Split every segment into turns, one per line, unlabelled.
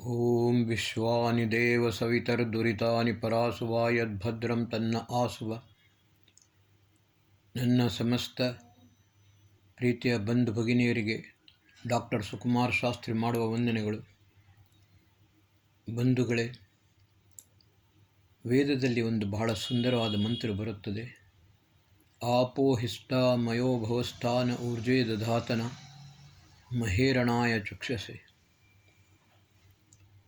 ಓಂ ವಿಶ್ವಾನಿ ದೇವ ಸವಿತರ್ದುರಿತಾನಿ ಪರಾಸುವ ಯದ್ಭದ್ರಂ ತನ್ನ ಆಸುವ. ನನ್ನ ಸಮಸ್ತ ಪ್ರೀತಿಯ ಬಂಧು ಭಗಿನಿಯರಿಗೆ ಡಾಕ್ಟರ್ ಸುಕುಮಾರ್ ಶಾಸ್ತ್ರಿ ಮಾಡುವ ವಂದನೆಗಳು. ಬಂಧುಗಳೇ, ವೇದದಲ್ಲಿ ಒಂದು ಬಹಳ ಸುಂದರವಾದ ಮಂತ್ರ ಬರುತ್ತದೆ. ಆಪೋ ಹಿಷ್ಟಾ ಮಯೋ ಭವಸ್ಥಾನ ಊರ್ಜೇ ದಧಾತನ ಮಹೇರಣಾಯ ಚಕ್ಷಸೆ.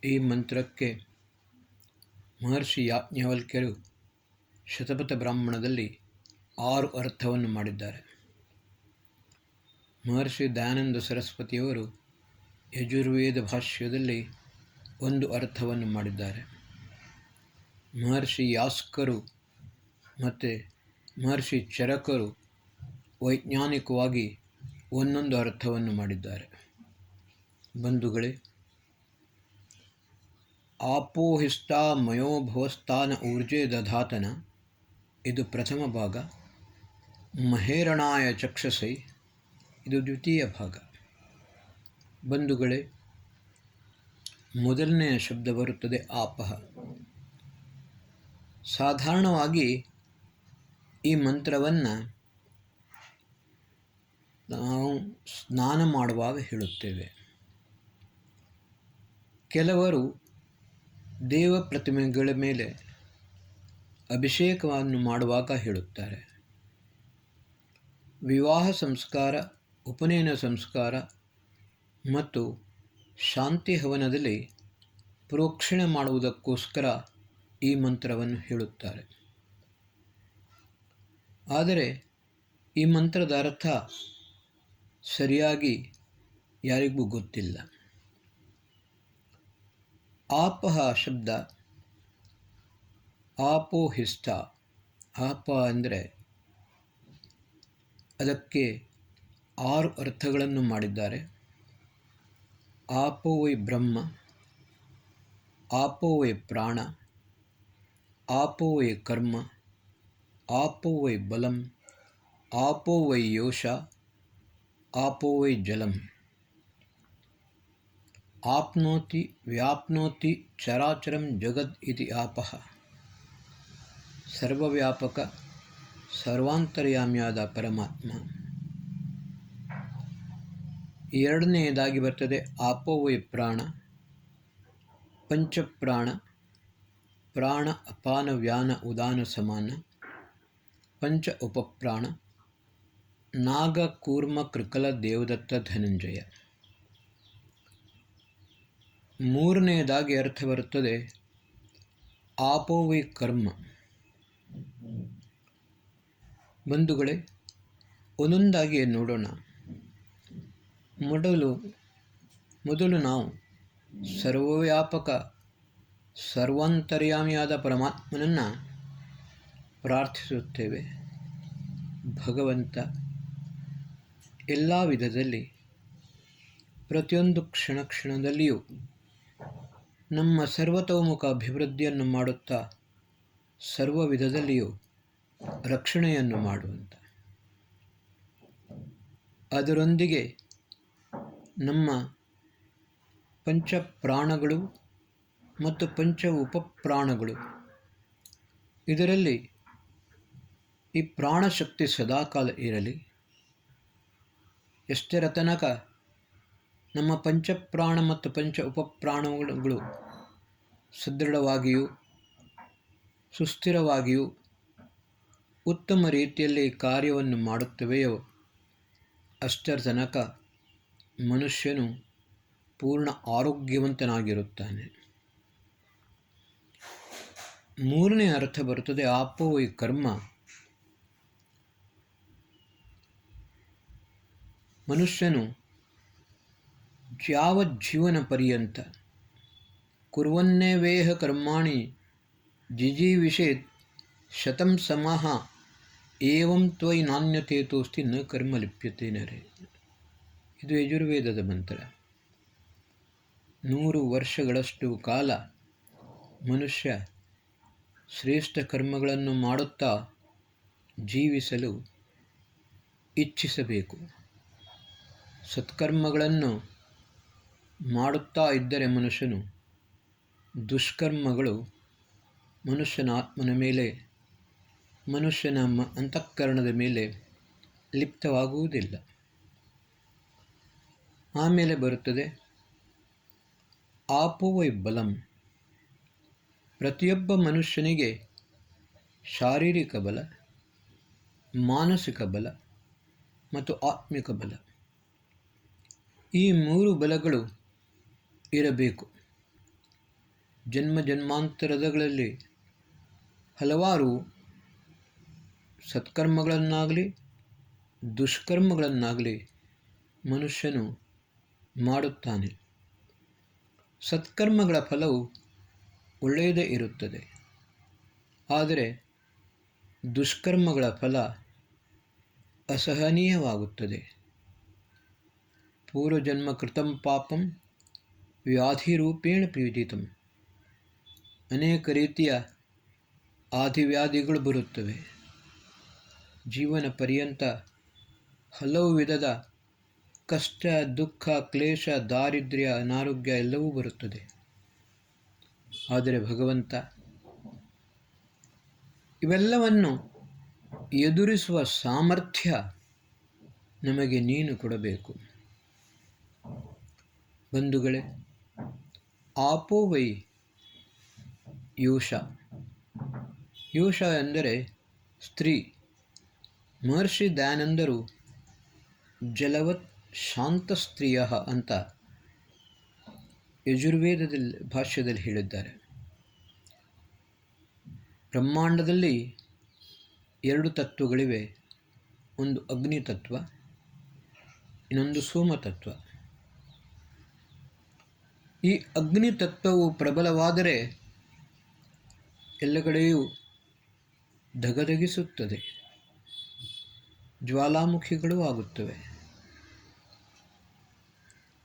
ಈ ಮಂತ್ರಕ್ಕೆ ಮಹರ್ಷಿ ಯಾಜ್ಞವಲ್ಕ್ಯರು ಶತಪಥ ಬ್ರಾಹ್ಮಣದಲ್ಲಿ 6 ಅರ್ಥವನ್ನು ಮಾಡಿದ್ದಾರೆ. ಮಹರ್ಷಿ ದಯಾನಂದ ಸರಸ್ವತಿಯವರು ಯಜುರ್ವೇದ ಭಾಷ್ಯದಲ್ಲಿ 1 ಅರ್ಥವನ್ನು ಮಾಡಿದ್ದಾರೆ. ಮಹರ್ಷಿ ಯಾಸ್ಕರು ಮತ್ತು ಮಹರ್ಷಿ ಚರಕರು ವೈಜ್ಞಾನಿಕವಾಗಿ 1 ಅರ್ಥವನ್ನು ಮಾಡಿದ್ದಾರೆ. ಬಂಧುಗಳೇ, ಆಪೋಹಿಷ್ಟಾ ಮಯೋ ಭವಸ್ಥಾನ ಊರ್ಜೆ ದಧಾತನ ಇದು ಪ್ರಥಮ ಭಾಗ. ಮಹೇರಣಾಯ ಚಕ್ಷಸೈ ಇದು ದ್ವಿತೀಯ ಭಾಗ. ಬಂಧುಗಳೇ, ಮೊದಲನೆಯ ಶಬ್ದ ಬರುತ್ತದೆ ಆಪಃ. ಸಾಧಾರಣವಾಗಿ ಈ ಮಂತ್ರವನ್ನು ನಾವು ಸ್ನಾನ ಮಾಡುವಾಗ ಹೇಳುತ್ತೇವೆ. ಕೆಲವರು ದೇವ ಪ್ರತಿಮೆಗಳ ಮೇಲೆ ಅಭಿಷೇಕವನ್ನು ಮಾಡುವಾಗ ಹೇಳುತ್ತಾರೆ. ವಿವಾಹ ಸಂಸ್ಕಾರ, ಉಪನಯನ ಸಂಸ್ಕಾರ ಮತ್ತು ಶಾಂತಿ ಹವನದಲ್ಲಿ ಪ್ರೋಕ್ಷಣೆ ಮಾಡುವುದಕ್ಕೋಸ್ಕರ ಈ ಮಂತ್ರವನ್ನು ಹೇಳುತ್ತಾರೆ. ಆದರೆ ಈ ಮಂತ್ರದ ಅರ್ಥ ಸರಿಯಾಗಿ ಯಾರಿಗೂ ಗೊತ್ತಿಲ್ಲ. ಆಪಃ ಶಬ್ದ ಆಪೋಹಿಷ್ಟ. ಆಪ ಅಂದರೆ ಅದಕ್ಕೆ 6 ಅರ್ಥಗಳನ್ನು ಮಾಡಿದ್ದಾರೆ. ಆಪೋ ವೈ ಬ್ರಹ್ಮ, ಆಪೋ ವೈ ಪ್ರಾಣ, ಆಪೋ ವೈ ಕರ್ಮ, ಆಪೋ ವೈ ಬಲಂ, ಆಪೋ ವೈ ಯೋಷ, ಆಪೋ ವೈ ಜಲಂ. ಆಪ್ನೋತಿ ವ್ಯಾಪ್ನೋತಿ ಚರಾಚರಂ ಜಗದ್ ಇತಿ ಆಪಃ. ಸರ್ವವ್ಯಾಪಕ ಸರ್ವಾಂತರ್ಯಾಮಿಯಾದ ಪರಮಾತ್ಮ. ಎರಡನೆಯದಾಗಿ ಬರ್ತದೆ ಆಪೋ ವೈ ಪ್ರಾಣ. ಪಂಚಪ್ರಾಣ, ಪ್ರಾಣ ಅಪಾನ ವ್ಯಾನ ಉದಾನ ಸಮಾನ. ಪಂಚ ಉಪಪ್ರಾಣ, ನಾಗ ಕೂರ್ಮ ಕೃಕಲ ದೇವದತ್ತ ಧನಂಜಯ. ಮೂರನೆಯದಾಗಿ ಅರ್ಥ ಬರುತ್ತದೆ ಆಪೋ ವೈ ಕರ್ಮ. ಬಂಧುಗಳೇ, ಒಂದೊಂದಾಗಿ ನೋಡೋಣ. ಮೊದಲು ನಾವು ಸರ್ವವ್ಯಾಪಕ ಸರ್ವಾಂತರ್ಯಾಮಿಯಾದ ಪರಮಾತ್ಮನನ್ನು ಪ್ರಾರ್ಥಿಸುತ್ತೇವೆ. ಭಗವಂತ ಎಲ್ಲ ವಿಧದಲ್ಲಿ ಪ್ರತಿಯೊಂದು ಕ್ಷಣದಲ್ಲಿಯೂ ನಮ್ಮ ಸರ್ವತೋಮುಖ ಅಭಿವೃದ್ಧಿಯನ್ನು ಮಾಡುತ್ತಾ ಸರ್ವ ವಿಧದಲ್ಲಿಯೂ ರಕ್ಷಣೆಯನ್ನು ಮಾಡುವಂತ, ಅದರೊಂದಿಗೆ ನಮ್ಮ ಪಂಚಪ್ರಾಣಗಳು ಮತ್ತು ಪಂಚ ಉಪಪ್ರಾಣಗಳು, ಇದರಲ್ಲಿ ಈ ಪ್ರಾಣಶಕ್ತಿ ಸದಾಕಾಲ ಇರಲಿ. ಎಷ್ಟರ ತನಕ ನಮ್ಮ ಪಂಚಪ್ರಾಣ ಮತ್ತು ಪಂಚ ಉಪಪ್ರಾಣಗಳು ಸದೃಢವಾಗಿಯೂ ಸುಸ್ಥಿರವಾಗಿಯೂ ಉತ್ತಮ ರೀತಿಯಲ್ಲಿ ಕಾರ್ಯವನ್ನು ಮಾಡುತ್ತವೆಯೋ ಅಷ್ಟರ ತನಕ ಮನುಷ್ಯನು ಪೂರ್ಣ ಆರೋಗ್ಯವಂತನಾಗಿರುತ್ತಾನೆ. ಮೂರನೇ ಅರ್ಥ ಬರುತ್ತದೆ ಆಪೋ ವೈ ಕರ್ಮ. ಮನುಷ್ಯನು ಯಾವಜ್ಜೀವನ ಪರ್ಯಂತ ಕುರ್ವನ್ನೇವೇಹ ಕರ್ಮಾಣಿ ಜಿಜೀವಿಷೇತ್ ಶತಂ ಸಮಃ ಏವಂ ತ್ವಯಿ ನಾಣ್ಯತೇತೋಸ್ತಿ ನ ಕರ್ಮ ಲಿಪ್ಯತೆ ನರೇ. ಇದು ಯಜುರ್ವೇದದ ಮಂತ್ರ. 100 ವರ್ಷಗಳಷ್ಟು ಕಾಲ ಮನುಷ್ಯ ಶ್ರೇಷ್ಠ ಕರ್ಮಗಳನ್ನು ಮಾಡುತ್ತಾ ಜೀವಿಸಲು ಇಚ್ಛಿಸಬೇಕು. ಸತ್ಕರ್ಮಗಳನ್ನು ಮಾಡುತ್ತಾ ಇದ್ದರೆ ಮನುಷ್ಯನು ದುಷ್ಕರ್ಮಗಳು ಮನುಷ್ಯನ ಆತ್ಮನ ಮೇಲೆ, ಮನುಷ್ಯನ ಅಂತಃಕರಣದ ಮೇಲೆ ಲಿಪ್ತವಾಗುವುದಿಲ್ಲ. ಆಮೇಲೆ ಬರುತ್ತದೆ ಆಪೋವೈ ಬಲಂ. ಪ್ರತಿಯೊಬ್ಬ ಮನುಷ್ಯನಿಗೆ ಶಾರೀರಿಕ ಬಲ, ಮಾನಸಿಕ ಬಲ ಮತ್ತು ಆತ್ಮಿಕ ಬಲ, ಈ 3 ಬಲಗಳು ಇರಬೇಕು. ಜನ್ಮ ಜನ್ಮಾಂತರಗಳಲ್ಲಿ ಹಲವಾರು ಸತ್ಕರ್ಮಗಳನ್ನಾಗಲಿ ದುಷ್ಕರ್ಮಗಳನ್ನಾಗಲಿ ಮನುಷ್ಯನು ಮಾಡುತ್ತಾನೆ. ಸತ್ಕರ್ಮಗಳ ಫಲವು ಒಳ್ಳೆಯದೇ ಇರುತ್ತದೆ, ಆದರೆ ದುಷ್ಕರ್ಮಗಳ ಫಲ ಅಸಹನೀಯವಾಗುತ್ತದೆ. ಪೂರ್ವಜನ್ಮ ಕೃತಂ ಪಾಪಂ ವ್ಯಾಧಿರೂಪೇಣ ಪೀಡಿತಂ. ಅನೇಕ ರೀತಿಯ ಆದಿವ್ಯಾಧಿಗಳು ಬರುತ್ತವೆ. ಜೀವನ ಪರ್ಯಂತ ಹಲವು ವಿಧದ ಕಷ್ಟ, ದುಃಖ, ಕ್ಲೇಶ, ದಾರಿದ್ರ್ಯ, ಅನಾರೋಗ್ಯ ಎಲ್ಲವೂ ಬರುತ್ತದೆ. ಆದರೆ ಭಗವಂತ ಇವೆಲ್ಲವನ್ನು ಎದುರಿಸುವ ಸಾಮರ್ಥ್ಯ ನಮಗೆ ನೀನು ಕೊಡಬೇಕು. ಬಂಧುಗಳೇ, ಆಪೋವೈ ಯೋಷ. ಯೋಷ ಎಂದರೆ ಸ್ತ್ರೀ. ಮಹರ್ಷಿ ದಯಾನಂದರು ಜಲವತ್ ಶಾಂತ ಸ್ತ್ರೀಯ ಅಂತ ಯಜುರ್ವೇದದಲ್ಲಿ ಭಾಷ್ಯದಲ್ಲಿ ಹೇಳಿದ್ದಾರೆ. ಬ್ರಹ್ಮಾಂಡದಲ್ಲಿ 2 ತತ್ವಗಳಿವೆ. ಒಂದು ಅಗ್ನಿ ತತ್ವ, ಇನ್ನೊಂದು ಸೋಮ ತತ್ವ. ಈ ಅಗ್ನಿ ತತ್ವವು ಪ್ರಬಲವಾದರೆ ಎಲ್ಲ ಕಡೆಯೂ ಧಗಧಗಿಸುತ್ತದೆ, ಜ್ವಾಲಾಮುಖಿಗಳೂ ಆಗುತ್ತವೆ.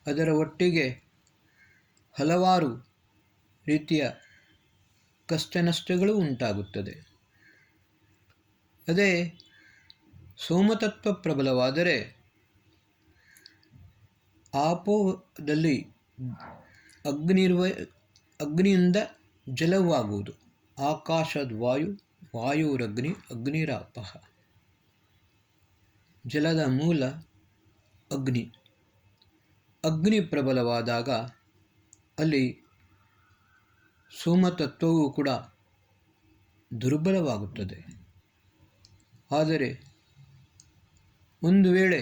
ಅದರ ಒಟ್ಟಿಗೆ ಹಲವಾರು ರೀತಿಯ ಕಷ್ಟ ನಷ್ಟಗಳು ಉಂಟಾಗುತ್ತದೆ. ಅದೇ ಸೋಮತತ್ವ ಪ್ರಬಲವಾದರೆ ಆಪೋದಲ್ಲಿ ಅಗ್ನಿಯಿಂದ ಜಲವೂ ಆಗುವುದು. ಆಕಾಶದ ವಾಯು, ವಾಯುರಗ್ನಿ, ಅಗ್ನಿರಾಪಃ. ಜಲದ ಮೂಲ ಅಗ್ನಿ. ಅಗ್ನಿ ಪ್ರಬಲವಾದಾಗ ಅಲ್ಲಿ ಸೋಮತತ್ವವೂ ಕೂಡ ದುರ್ಬಲವಾಗುತ್ತದೆ. ಆದರೆ ಒಂದು ವೇಳೆ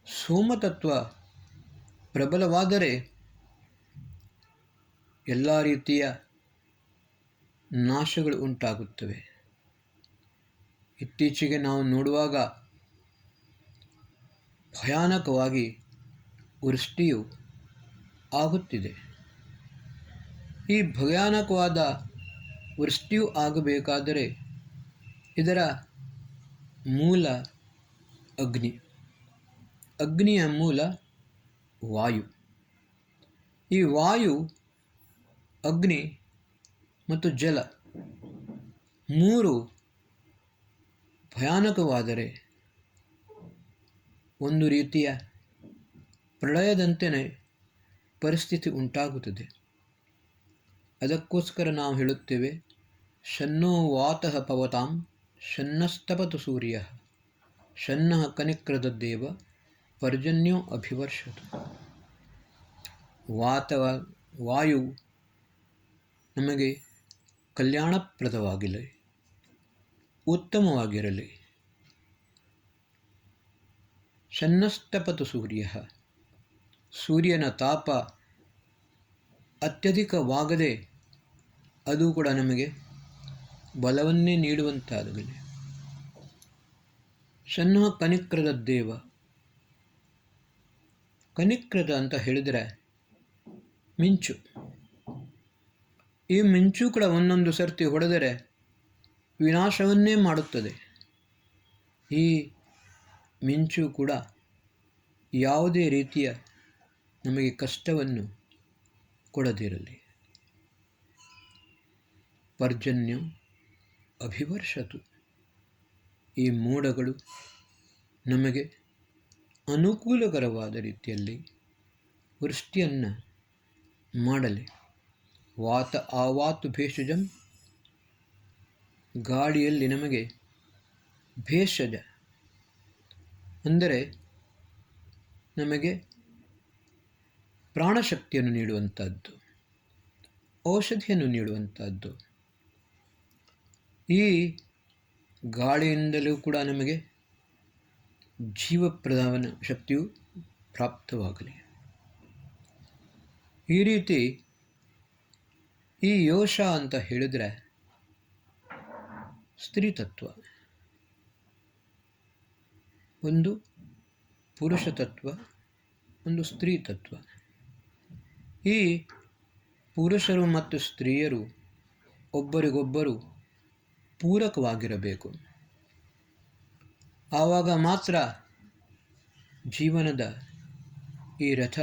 ಸೋಮತತ್ವ ಪ್ರಬಲವಾದರೆ ಎಲ್ಲ ರೀತಿಯ ನಾಶಗಳು ಉಂಟಾಗುತ್ತವೆ. ಇತ್ತೀಚೆಗೆ ನಾವು ನೋಡುವಾಗ ಭಯಾನಕವಾಗಿ ವೃಷ್ಟಿಯು ಆಗುತ್ತಿದೆ. ಈ ಭಯಾನಕವಾದ ವೃಷ್ಟಿಯು ಆಗಬೇಕಾದರೆ ಇದರ ಮೂಲ ಅಗ್ನಿ. ಅಗ್ನಿಯ ಮೂಲ ವಾಯು. ಈ ವಾಯು, ಅಗ್ನಿ ಮತ್ತು ಜಲ 3 ಭಯಾನಕವಾದರೆ ಒಂದು ರೀತಿಯ ಪ್ರಳಯದಂತೆಯೇ ಪರಿಸ್ಥಿತಿ ಉಂಟಾಗುತ್ತದೆ. ಅದಕ್ಕೋಸ್ಕರ ನಾವು ಹೇಳುತ್ತೇವೆ, ಶನ್ನೋ ವಾತಃ ಪವತಾಂ ಶನ್ನಸ್ತಪತು ಸೂರ್ಯ ಶನ್ನಃ ಕನಿಕ್ರದದ್ದೇವ ಪರ್ಜನ್ಯೋ ಅಭಿವರ್ಷತು. ವಾಯು ನಮಗೆ ಕಲ್ಯಾಣಪ್ರದವಾಗಿರಲಿ, ಉತ್ತಮವಾಗಿರಲಿ. ಶನ್ನಸ್ತಪತು ಸೂರ್ಯ, ಸೂರ್ಯನ ತಾಪ ಅತ್ಯಧಿಕವಾಗದೆ ಅದು ಕೂಡ ನಮಗೆ ಬಲವನ್ನೇ ನೀಡುವಂತಾಗಲಿ. ಶನ್ನಃ ಕನಿಕ್ರದದ್ದೇವ. ಕನಿಕ್ರದ ಅಂತ ಹೇಳಿದರೆ ಮಿಂಚು. ಈ ಮಿಂಚು ಕೂಡ ಒಂದೊಂದು ಸರ್ತಿ ಹೊಡೆದರೆ ವಿನಾಶವನ್ನೇ ಮಾಡುತ್ತದೆ. ಈ ಮಿಂಚು ಕೂಡ ಯಾವುದೇ ರೀತಿಯ ನಮಗೆ ಕಷ್ಟವನ್ನು ಕೊಡದಿರಲಿ. ಪರ್ಜನ್ಯೋ ಅಭಿವರ್ಷತು. ಈ ಮೋಡಗಳು ನಮಗೆ ಅನುಕೂಲಕರವಾದ ರೀತಿಯಲ್ಲಿ ವೃಷ್ಟಿಯನ್ನು ಮಾಡಲಿ. ವಾತ ಆವಾತು ಭೇಷಜಂ, ಗಾಳಿಯಲ್ಲಿ ನಮಗೆ ಭೇಷಜ ಅಂದರೆ ನಮಗೆ ಪ್ರಾಣಶಕ್ತಿಯನ್ನು ನೀಡುವಂಥದ್ದು, ಔಷಧಿಯನ್ನು ನೀಡುವಂಥದ್ದು. ಈ ಗಾಳಿಯಿಂದಲೂ ಕೂಡ ನಮಗೆ ಜೀವಪ್ರಧಾನ ಶಕ್ತಿಯು ಪ್ರಾಪ್ತವಾಗಲಿ. ಈ ರೀತಿ ಈ ಯೋಷ ಅಂತ ಹೇಳಿದರೆ ಸ್ತ್ರೀ ತತ್ವ, ಒಂದು ಪುರುಷ ತತ್ವ, ಒಂದು ಸ್ತ್ರೀ ತತ್ವ. ಈ ಪುರುಷರು ಮತ್ತು ಸ್ತ್ರೀಯರು ಒಬ್ಬರಿಗೊಬ್ಬರು ಪೂರಕವಾಗಿರಬೇಕು. ಆವಾಗ ಮಾತ್ರ ಜೀವನದ ಈ ರಥ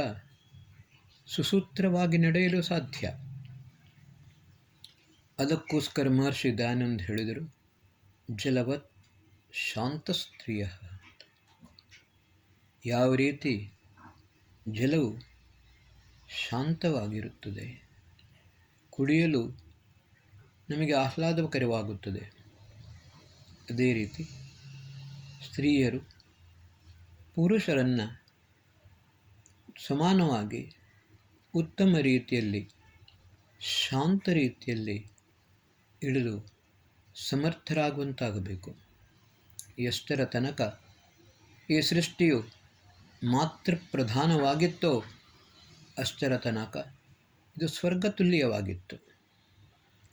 ಸುಸೂತ್ರವಾಗಿ ನಡೆಯಲು ಸಾಧ್ಯ. ಅದಕ್ಕೋಸ್ಕರ ಮಹರ್ಷಿ ದಯಾನಂದ ಹೇಳಿದರು, ಜಲವತ್ ಶಾಂತ ಸ್ತ್ರೀಯ. ಯಾವ ರೀತಿ ಜಲವು ಶಾಂತವಾಗಿರುತ್ತದೆ, ಕುಡಿಯಲು ನಮಗೆ ಆಹ್ಲಾದಕರವಾಗುತ್ತದೆ, ಅದೇ ರೀತಿ ಸ್ತ್ರೀಯರು ಪುರುಷರನ್ನು ಸಮಾನವಾಗಿ ಉತ್ತಮ ರೀತಿಯಲ್ಲಿ ಶಾಂತ ರೀತಿಯಲ್ಲಿ ಇಳಿದು ಸಮರ್ಥರಾಗುವಂತಾಗಬೇಕು. ಎಷ್ಟರ ತನಕ ಈ ಸೃಷ್ಟಿಯು ಮಾತೃ ಪ್ರಧಾನವಾಗಿತ್ತೋ ಅಷ್ಟರ ತನಕ ಇದು ಸ್ವರ್ಗತುಲ್ಯವಾಗಿತ್ತು.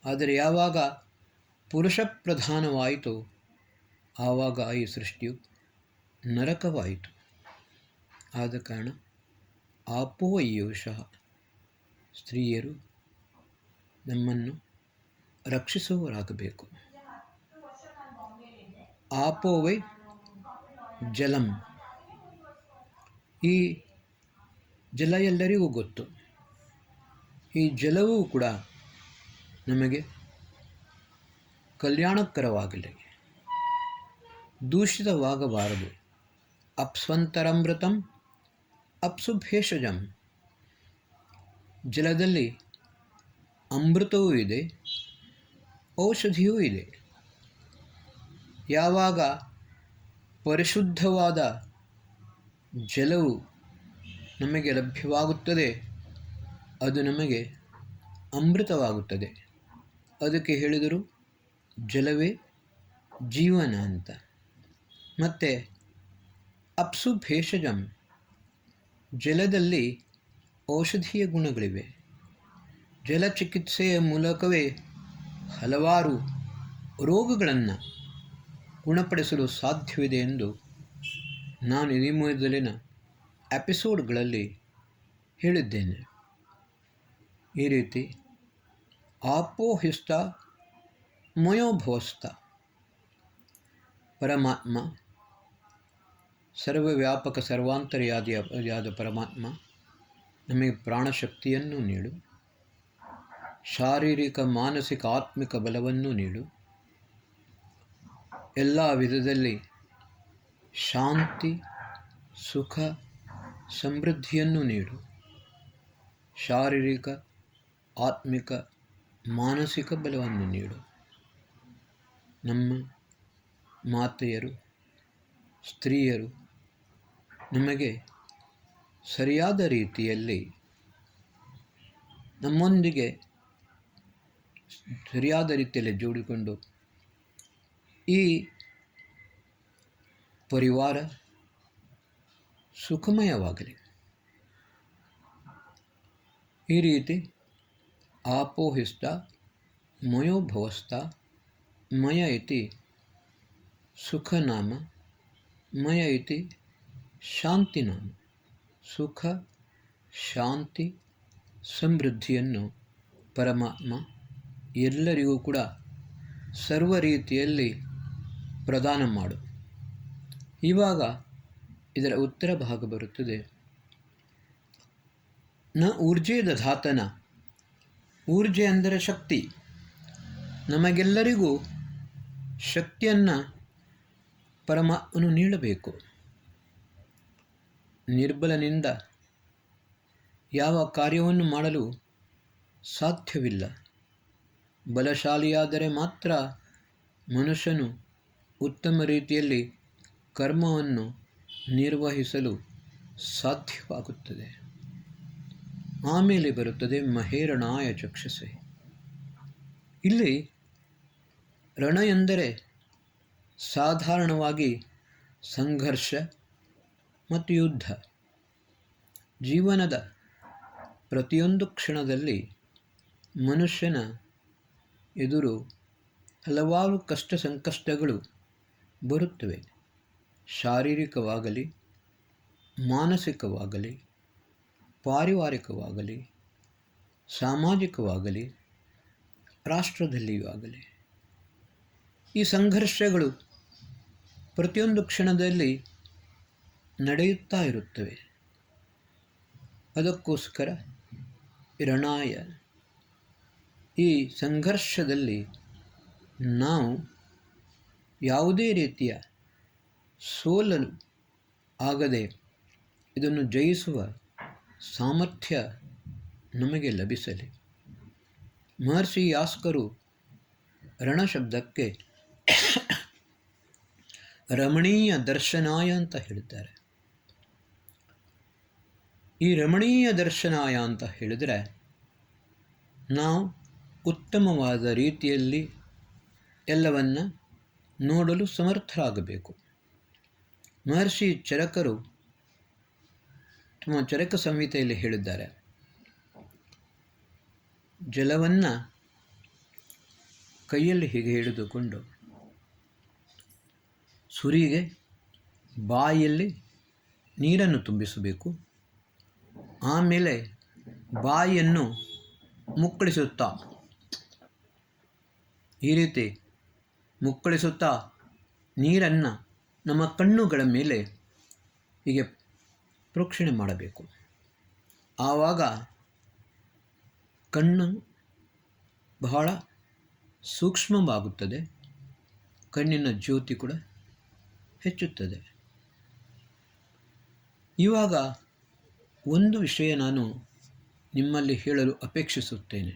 ಆದರೆ ಯಾವಾಗ ಪುರುಷ ಪ್ರಧಾನವಾಯಿತೋ ಆವಾಗ ಈ ಸೃಷ್ಟಿಯು ನರಕವಾಯಿತು. ಆದ ಕಾರಣ ಆಪೋ ಯೋಷಃ, ಸ್ತ್ರೀಯರು ನಮ್ಮನ್ನು ರಕ್ಷಿಸುವವರಾಗಬೇಕು. ಆಪೋ ವೈ ಜಲಂ, ಈ ಜಲ ಎಲ್ಲರಿಗೂ ಗೊತ್ತು. ಈ ಜಲವೂ ಕೂಡ ನಮಗೆ ಕಲ್ಯಾಣಕರವಾಗಲಿ, ದೂಷಿತವಾಗಬಾರದು. ಅಪ್ಸ್ವಂತರಮೃತಂ ಅಪ್ಸು ಭೇಷಜಂ, ಜಲದಲ್ಲಿ ಅಮೃತವೂ ಇದೆ, ಔಷಧಿಯೂ ಇದೆ. ಯಾವಾಗ ಪರಿಶುದ್ಧವಾದ ಜಲವು ನಮಗೆ ಲಭ್ಯವಾಗುತ್ತದೆ ಅದು ನಮಗೆ ಅಮೃತವಾಗುತ್ತದೆ. ಅದಕ್ಕೆ ಹೇಳಿದರು ಜಲವೇ ಜೀವನ ಅಂತ. ಮತ್ತು ಅಪ್ಸು ಭೇಷಜಂ, ಜಲದಲ್ಲಿ ಔಷಧೀಯ ಗುಣಗಳಿವೆ. ಜಲಚಿಕಿತ್ಸೆಯ ಮೂಲಕವೇ ಹಲವಾರು ರೋಗಗಳನ್ನು ಗುಣಪಡಿಸಲು ಸಾಧ್ಯವಿದೆ ಎಂದು ನಾನು ಈ ಮೊದಲಿನ ಎಪಿಸೋಡ್ಗಳಲ್ಲಿ ಹೇಳಿದ್ದೇನೆ. ಈ ರೀತಿ ಆಪೋಹಿಸ್ತ ಮಯೋಭವಸ್ಥ, ಪರಮಾತ್ಮ ಸರ್ವವ್ಯಾಪಕ ಸರ್ವಾಂತರ್ಯಾದ ಪರಮಾತ್ಮ ನಮಗೆ ಪ್ರಾಣಶಕ್ತಿಯನ್ನು ನೀಡು, ಶಾರೀರಿಕ ಮಾನಸಿಕ ಆತ್ಮಿಕ ಬಲವನ್ನು ನೀಡು, ಎಲ್ಲ ವಿಧದಲ್ಲಿ ಶಾಂತಿ ಸುಖ ಸಮೃದ್ಧಿಯನ್ನು ನೀಡು, ಶಾರೀರಿಕ ಆತ್ಮಿಕ ಮಾನಸಿಕ ಬಲವನ್ನು ನೀಡು. ನಮ್ಮ ಮಾತೆಯರು ಸ್ತ್ರೀಯರು ನಮಗೆ ಸರಿಯಾದ ರೀತಿಯಲ್ಲಿ ನಮ್ಮೊಂದಿಗೆ ಸರಿಯಾದ ರೀತಿಯಲ್ಲಿ ಜೋಡಿಕೊಂಡು ಈ ಪರಿವಾರ ಸುಖಮಯವಾಗಲಿ. ಈ ರೀತಿ ಆಪೋಹಿಸ್ತ ಮಯೋಭವಸ್ಥ, ಮಯ ಇತಿ ಸುಖನಾಮ, ಮಯ ಇತಿ ಶಾಂತಿನಾಮ. ಸುಖ ಶಾಂತಿ ಸಮೃದ್ಧಿಯನ್ನು ಪರಮಾತ್ಮ ಎಲ್ಲರಿಗೂ ಕೂಡ ಸರ್ವ ರೀತಿಯಲ್ಲಿ ಪ್ರದಾನ ಮಾಡು. ಇವಾಗ ಇದರ ಉತ್ತರ ಭಾಗ ಬರುತ್ತದೆ. ನ ಊರ್ಜೆ ದಧಾತನ, ಊರ್ಜೆ ಅಂದರೆ ಶಕ್ತಿ. ನಮಗೆಲ್ಲರಿಗೂ ಶಕ್ತಿಯನ್ನು ಪರಮಾತ್ಮನು ನೀಡಬೇಕು. ನಿರ್ಬಲನಿಂದ ಯಾವ ಕಾರ್ಯವನ್ನು ಮಾಡಲು ಸಾಧ್ಯವಿಲ್ಲ. ಬಲಶಾಲಿಯಾದರೆ ಮಾತ್ರ ಮನುಷ್ಯನು ಉತ್ತಮ ರೀತಿಯಲ್ಲಿ ಕರ್ಮವನ್ನು ನಿರ್ವಹಿಸಲು ಸಾಧ್ಯವಾಗುತ್ತದೆ. ಆಮೇಲೆ ಬರುತ್ತದೆ ಮಹೇರಣಾಯ ಚಕ್ಷಸೆ. ಇಲ್ಲಿ ರಣ ಎಂದರೆ ಸಾಧಾರಣವಾಗಿ ಸಂಘರ್ಷ ಮತ್ತು ಯುದ್ಧ. ಜೀವನದ ಪ್ರತಿಯೊಂದು ಕ್ಷಣದಲ್ಲಿ ಮನುಷ್ಯನ ಎದುರು ಹಲವಾರು ಕಷ್ಟ ಸಂಕಷ್ಟಗಳು ಬರುತ್ತವೆ. ಶಾರೀರಿಕವಾಗಲಿ, ಮಾನಸಿಕವಾಗಲಿ, ಪಾರಿವಾರಿಕವಾಗಲಿ, ಸಾಮಾಜಿಕವಾಗಲಿ, ರಾಷ್ಟ್ರದಲ್ಲಿಯೂ ಆಗಲಿ ಈ ಸಂಘರ್ಷಗಳು ಪ್ರತಿಯೊಂದು ಕ್ಷಣದಲ್ಲಿ ನಡೆಯುತ್ತಾ ಇರುತ್ತವೆ. ಅದಕ್ಕೋಸ್ಕರ ರಣಾಯ, ಈ ಸಂಘರ್ಷದಲ್ಲಿ ನಾವು ಯಾವುದೇ ರೀತಿಯ ಸೋಲಲು ಆಗದೆ ಇದನ್ನು ಜಯಿಸುವ ಸಾಮರ್ಥ್ಯ ನಮಗೆ ಲಭಿಸಲಿ. ಮಹರ್ಷಿ ಯಾಸ್ಕರು ರಣಶಬ್ದಕ್ಕೆ ರಮಣೀಯ ದರ್ಶನಾಯ ಅಂತ ಹೇಳಿದ್ದಾರೆ. ಈ ರಮಣೀಯ ದರ್ಶನಾಯ ಅಂತ ಹೇಳಿದರೆ ನಾವು ಉತ್ತಮವಾದ ರೀತಿಯಲ್ಲಿ ಎಲ್ಲವನ್ನ ನೋಡಲು ಸಮರ್ಥರಾಗಬೇಕು. ಮಹರ್ಷಿ ಚರಕರು ತಮ್ಮ ಚರಕ ಸಂಹಿತೆಯಲ್ಲಿ ಹೇಳಿದ್ದಾರೆ, ಜಲವನ್ನು ಕೈಯಲ್ಲಿ ಹೀಗೆ ಹಿಡಿದುಕೊಂಡು ಸುರಿಗೆ ಬಾಯಿಯಲ್ಲಿ ನೀರನ್ನು ತುಂಬಿಸಬೇಕು. ಆಮೇಲೆ ಬಾಯಿಯನ್ನು ಮುಕ್ಕಳಿಸುತ್ತಾ ಈ ರೀತಿ ಮುಕ್ಕಳಿಸುತ್ತಾ ನೀರನ್ನು ನಮ್ಮ ಕಣ್ಣುಗಳ ಮೇಲೆ ಹೀಗೆ ಪ್ರೋಕ್ಷಣೆ ಮಾಡಬೇಕು. ಆವಾಗ ಕಣ್ಣು ಬಹಳ ಸೂಕ್ಷ್ಮವಾಗುತ್ತದೆ, ಕಣ್ಣಿನ ಜ್ಯೋತಿ ಕೂಡ ಹೆಚ್ಚುತ್ತದೆ. ಇವಾಗ ಒಂದು ವಿಷಯ ನಾನು ನಿಮ್ಮಲ್ಲಿ ಹೇಳಲು ಅಪೇಕ್ಷಿಸುತ್ತೇನೆ.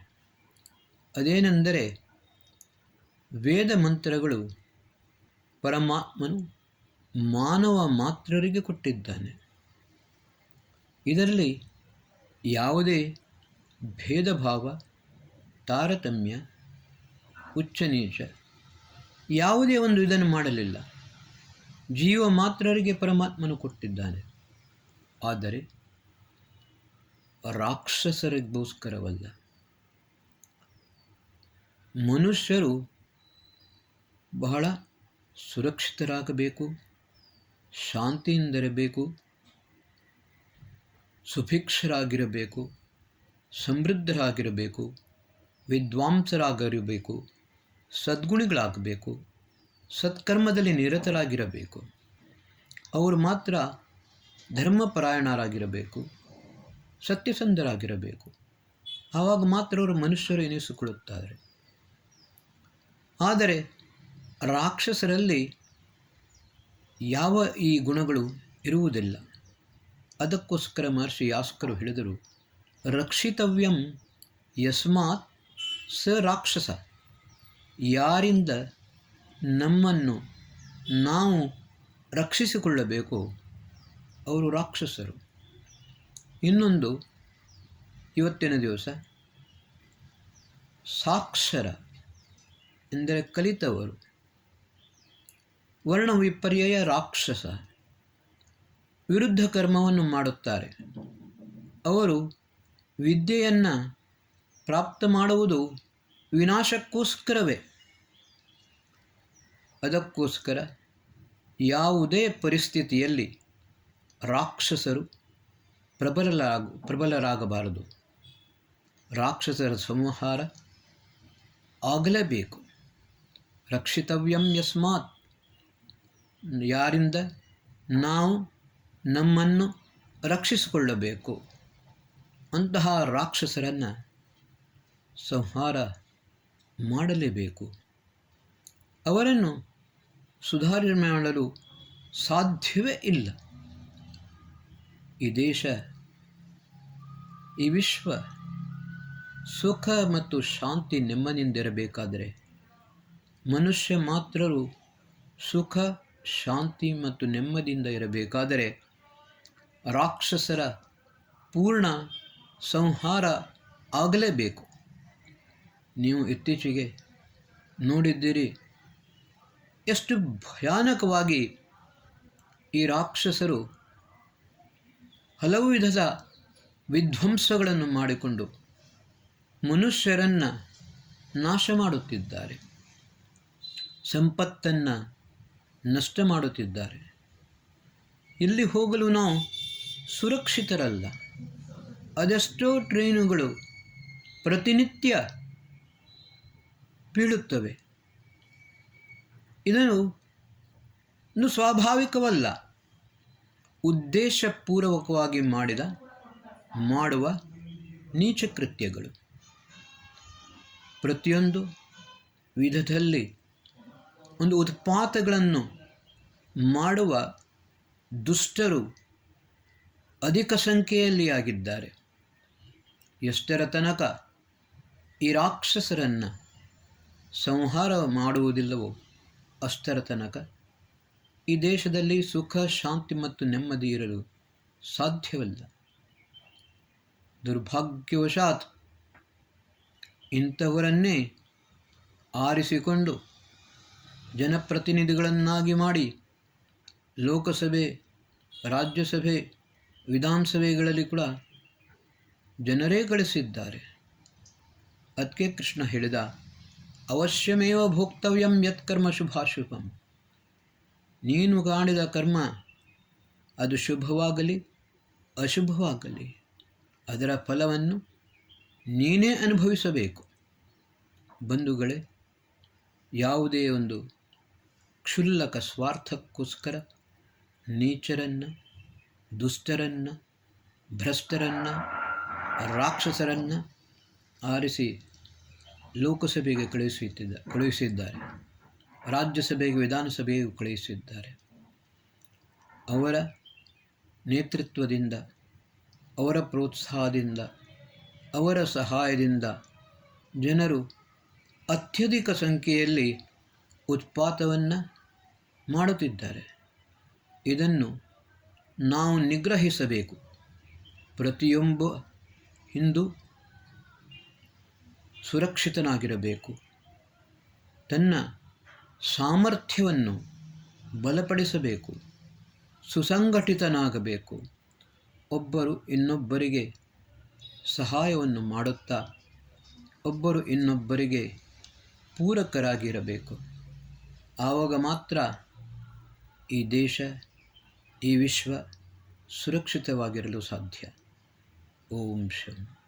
ಅದೇನೆಂದರೆ, ವೇದ ಮಂತ್ರಗಳು ಪರಮಾತ್ಮನು ಮಾನವ ಮಾತ್ರರಿಗೆ ಕೊಟ್ಟಿದ್ದಾನೆ. ಇದರಲ್ಲಿ ಯಾವುದೇ ಭೇದ ಭಾವ, ತಾರತಮ್ಯ, ಉಚ್ಚ ನೀಚ ಯಾವುದೇ ಒಂದು ಇದನ್ನು ಮಾಡಲಿಲ್ಲ. ಜೀವ ಮಾತ್ರರಿಗೆ ಪರಮಾತ್ಮನು ಕೊಟ್ಟಿದ್ದಾನೆ. ಆದರೆ ರಾಕ್ಷಸರಿಗೋಸ್ಕರವಲ್ಲ. ಮನುಷ್ಯರು ಬಹಳ ಸುರಕ್ಷಿತರಾಗಬೇಕು, ಶಾಂತಿಯಿಂದಿರಬೇಕು, ಸುಭಿಕ್ಷರಾಗಿರಬೇಕು, ಸಮೃದ್ಧರಾಗಿರಬೇಕು, ವಿದ್ವಾಂಸರಾಗಿರಬೇಕು, ಸದ್ಗುಣಿಗಳಾಗಬೇಕು, ಸತ್ಕರ್ಮದಲ್ಲಿ ನಿರತರಾಗಿರಬೇಕು. ಅವರು ಮಾತ್ರ ಧರ್ಮಪರಾಯಣರಾಗಿರಬೇಕು, ಸತ್ಯಸಂಧರಾಗಿರಬೇಕು. ಆವಾಗ ಮಾತ್ರ ಅವರು ಮನುಷ್ಯರು ಎನಿಸಿಕೊಳ್ಳುತ್ತಾರೆ. ಆದರೆ ರಾಕ್ಷಸರಲ್ಲಿ ಯಾವ ಈ ಗುಣಗಳು ಇರುವುದಿಲ್ಲ. ಅದಕ್ಕೋಸ್ಕರ ಮಹರ್ಷಿ ಯಾಸ್ಕರು ಹೇಳಿದರು, ರಕ್ಷಿತವ್ಯಂ ಯಸ್ಮಾತ್ ಸ ರಾಕ್ಷಸ. ಯಾರಿಂದ ನಮ್ಮನ್ನು ನಾವು ರಕ್ಷಿಸಿಕೊಳ್ಳಬೇಕು ಅವರು ರಾಕ್ಷಸರು. ಇನ್ನೊಂದು, ಇವತ್ತಿನ ದಿವಸ ಸಾಕ್ಷರ ಎಂದರೆ ಕಲಿತವರು, ವರ್ಣ ವಿಪರ್ಯಯ ರಾಕ್ಷಸ, ವಿರುದ್ಧ ಕರ್ಮವನ್ನು ಮಾಡುತ್ತಾರೆ. ಅವರು ವಿದ್ಯೆಯನ್ನು ಪ್ರಾಪ್ತ ಮಾಡುವುದು ವಿನಾಶಕ್ಕೋಸ್ಕರವೇ. ಅದಕ್ಕೋಸ್ಕರ ಯಾವುದೇ ಪರಿಸ್ಥಿತಿಯಲ್ಲಿ ರಾಕ್ಷಸರು ಪ್ರಬಲರಾಗಬಾರದು. ರಾಕ್ಷಸರ ಸಂಹಾರ ಆಗಲೇಬೇಕು. ರಕ್ಷಿತವ್ಯಂ ಯಸ್ಮಾತ್, ಯಾರಿಂದ ನಾವು ನಮ್ಮನ್ನು ರಕ್ಷಿಸಿಕೊಳ್ಳಬೇಕು. ಅಂತಹ ರಾಕ್ಷಸರನ್ನು ಸಂಹಾರ ಮಾಡಲೇಬೇಕು. ಅವರನ್ನು ಸುಧಾರಣೆ ಮಾಡಲು ಸಾಧ್ಯವೇ ಇಲ್ಲ. ಈ ದೇಶ, ಈ ವಿಶ್ವ ಸುಖ ಮತ್ತು ಶಾಂತಿ ನೆಮ್ಮದಿಯಿಂದಿರಬೇಕಾದರೆ, ಮನುಷ್ಯ ಮಾತ್ರರು ಸುಖ ಶಾಂತಿ ಮತ್ತು ನೆಮ್ಮದಿಯಿಂದ ಇರಬೇಕಾದರೆ ರಾಕ್ಷಸರ ಪೂರ್ಣ ಸಂಹಾರ ಆಗಲೇಬೇಕು. ನೀವು ಇತ್ತೀಚೆಗೆ ನೋಡಿದ್ದೀರಿ ಎಷ್ಟು ಭಯಾನಕವಾಗಿ ಈ ರಾಕ್ಷಸರು ಹಲವು ವಿಧದ ವಿಧ್ವಂಸಗಳನ್ನು ಮಾಡಿಕೊಂಡು ಮನುಷ್ಯರನ್ನು ನಾಶ ಮಾಡುತ್ತಿದ್ದಾರೆ, ಸಂಪತ್ತನ್ನು ನಷ್ಟ ಮಾಡುತ್ತಿದ್ದಾರೆ. ಇಲ್ಲಿ ಹೋಗಲು ನಾವು ಸುರಕ್ಷಿತರಲ್ಲ. ಅದೆಷ್ಟೋ ಟ್ರೈನುಗಳು ಪ್ರತಿನಿತ್ಯ ಬೀಳುತ್ತವೆ. ಇದನ್ನು ಸ್ವಾಭಾವಿಕವಲ್ಲ, ಉದ್ದೇಶಪೂರ್ವಕವಾಗಿ ಮಾಡುವ ನೀಚ ಕೃತ್ಯಗಳು. ಪ್ರತಿಯೊಂದು ವಿಧದಲ್ಲಿ ಒಂದು ಉತ್ಪಾತಗಳನ್ನು ಮಾಡುವ ದುಷ್ಟರು ಅಧಿಕ ಸಂಖ್ಯೆಯಲ್ಲಿ ಆಗಿದ್ದಾರೆ. ಎಷ್ಟರ ತನಕ ಈ ರಾಕ್ಷಸರನ್ನು ಸಂಹಾರ ಮಾಡುವುದಿಲ್ಲವೋ ಅಷ್ಟರ ತನಕ ಈ ದೇಶದಲ್ಲಿ ಸುಖ ಶಾಂತಿ ಮತ್ತು ನೆಮ್ಮದಿ ಇರಲು ಸಾಧ್ಯವಲ್ಲ. ದುರ್ಭಾಗ್ಯವಶಾತ್ ಇಂಥವರನ್ನೇ ಆರಿಸಿಕೊಂಡು ಜನಪ್ರತಿನಿಧಿಗಳನ್ನಾಗಿ ಮಾಡಿ ಲೋಕಸಭೆ, ರಾಜ್ಯಸಭೆ, ವಿಧಾನಸಭೆಗಳಲ್ಲಿ ಕೂಡ ಜನರೇ ಗಳಿಸಿದ್ದಾರೆ. ಅದಕ್ಕೆ ಕೃಷ್ಣ ಹೇಳಿದ, ಅವಶ್ಯಮೇವ ಭೋಕ್ತವ್ಯಂ ಯತ್ಕರ್ಮ ಶುಭಾಶುಭಂ. ನೀನು ಮಾಡಿದ ಕರ್ಮ ಅದು ಶುಭವಾಗಲಿ ಅಶುಭವಾಗಲಿ ಅದರ ಫಲವನ್ನು ನೀನೇ ಅನುಭವಿಸಬೇಕು. ಬಂಧುಗಳೇ, ಯಾವುದೇ ಒಂದು ಕ್ಷುಲ್ಲಕ ಸ್ವಾರ್ಥಕ್ಕೋಸ್ಕರ ನೀಚರನ್ನು, ದುಷ್ಟರನ್ನು, ಭ್ರಷ್ಟರನ್ನು, ರಾಕ್ಷಸರನ್ನು ಆರಿಸಿ ಲೋಕಸಭೆಗೆ ಕಳುಹಿಸಿದ್ದಾರೆ, ರಾಜ್ಯಸಭೆಗೆ, ವಿಧಾನಸಭೆಗೆ ಕಳುಹಿಸಿದ್ದಾರೆ. ಅವರ ನೇತೃತ್ವದಿಂದ, ಅವರ ಪ್ರೋತ್ಸಾಹದಿಂದ, ಅವರ ಸಹಾಯದಿಂದ ಜನರು ಅತ್ಯಧಿಕ ಸಂಖ್ಯೆಯಲ್ಲಿ ಉತ್ಪಾತವನ್ನು ಮಾಡುತ್ತಿದ್ದಾರೆ. ಇದನ್ನು ನಾವು ನಿಗ್ರಹಿಸಬೇಕು. ಪ್ರತಿಯೊಬ್ಬ ಹಿಂದೂ ಸುರಕ್ಷಿತನಾಗಿರಬೇಕು, ತನ್ನ ಸಾಮರ್ಥ್ಯವನ್ನು ಬಲಪಡಿಸಬೇಕು, ಸುಸಂಘಟಿತನಾಗಬೇಕು. ಒಬ್ಬರು ಇನ್ನೊಬ್ಬರಿಗೆ ಸಹಾಯವನ್ನು ಮಾಡುತ್ತಾ ಒಬ್ಬರು ಇನ್ನೊಬ್ಬರಿಗೆ ಪೂರಕರಾಗಿರಬೇಕು. ಆವಾಗ ಮಾತ್ರ ಈ ದೇಶ, ಈ ವಿಶ್ವ ಸುರಕ್ಷಿತವಾಗಿರಲು ಸಾಧ್ಯ. ಓಂ ಶಾಂತಿ.